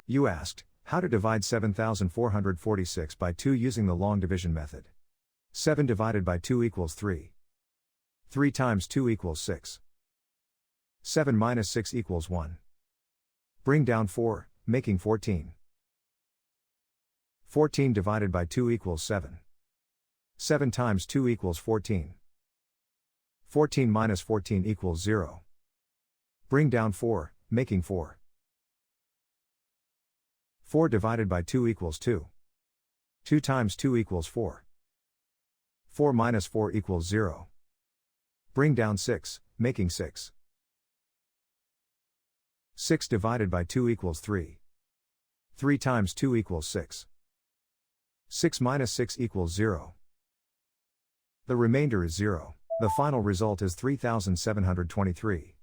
You asked, how to divide 7,446 by 2 using the long division method. 7 divided by 2 equals 3. 3 times 2 equals 6. 7 minus 6 equals 1. Bring down 4, making 14. 14 divided by 2 equals 7. 7 times 2 equals 14. 14 minus 14 equals 0. Bring down 4, making 4. 4 divided by 2 equals 2. 2 times 2 equals 4. 4 minus 4 equals 0. Bring down 6, making 6. 6 divided by 2 equals 3. 3 times 2 equals 6. 6 minus 6 equals 0. The remainder is 0. The final result is 3,723.